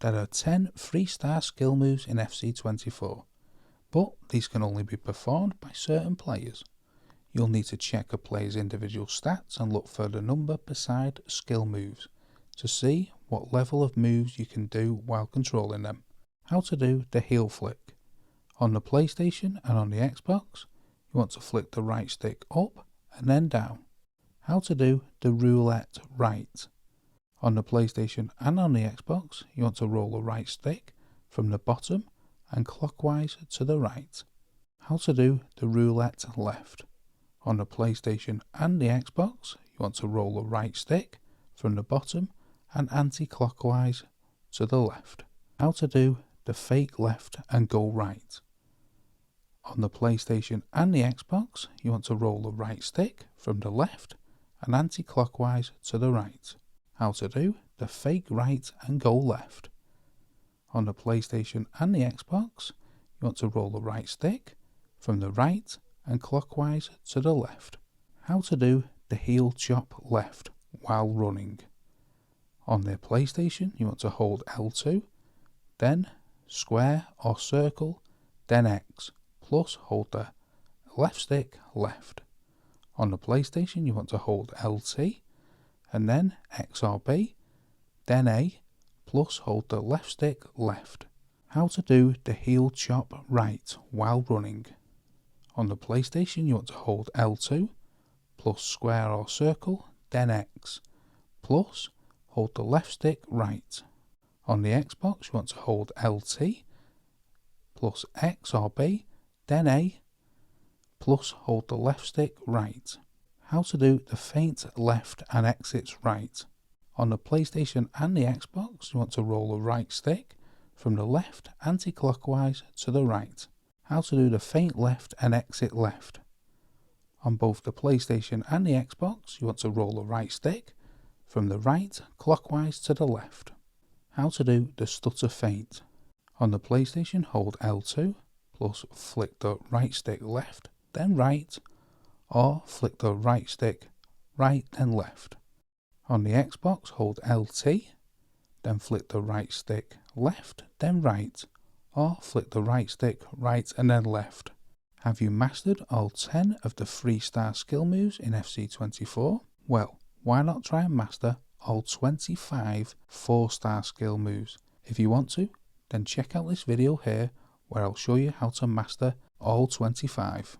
There are 10 3-star skill moves in FC24, but these can only be performed by certain players. You'll need to check a player's individual stats and look for the number beside skill moves to see what level of moves you can do while controlling them. How to do the heel flick. On the PlayStation and on the Xbox, you want to flick the right stick up and then down. How to do the Roulette Right. On the PlayStation and on the Xbox, you want to roll the right stick from the bottom and clockwise to the right. How to do the Roulette Left. On the PlayStation and the Xbox, you want to roll the right stick from the bottom and anti-clockwise to the left. How to do the fake left and go right. On the PlayStation and the Xbox, you want to roll the right stick from the left and anti-clockwise to the right. How to do the fake right and go left. On the PlayStation and the Xbox, you want to roll the right stick from the right and clockwise to the left. How to do the heel chop left while running. On the PlayStation, you want to hold L2, then square or circle, then X, plus hold the left stick left. On the PlayStation, you want to hold LT, and then X or B, then A, plus hold the left stick left. How to do the heel chop right while running. On the PlayStation, you want to hold L2, plus square or circle, then X, plus hold the left stick right. On the Xbox, you want to hold LT, plus X or B, then A, plus hold the left stick right. How to do the feint left and exits right. On the PlayStation and the Xbox, you want to roll the right stick from the left anti-clockwise to the right. How to do the feint left and exit left. On both the PlayStation and the Xbox, you want to roll the right stick from the right clockwise to the left. How to do the Stutter Feint. On the PlayStation, hold L2, plus flick the right stick left, then right, or flick the right stick right, then left. On the Xbox, hold LT, then flick the right stick left, then right, or flick the right stick right and then left. Have you mastered all 10 of the 3-star skill moves in FC24? Well, why not try and master all 25 4-star skill moves? If you want to, then check out this video here where I'll show you how to master all 25.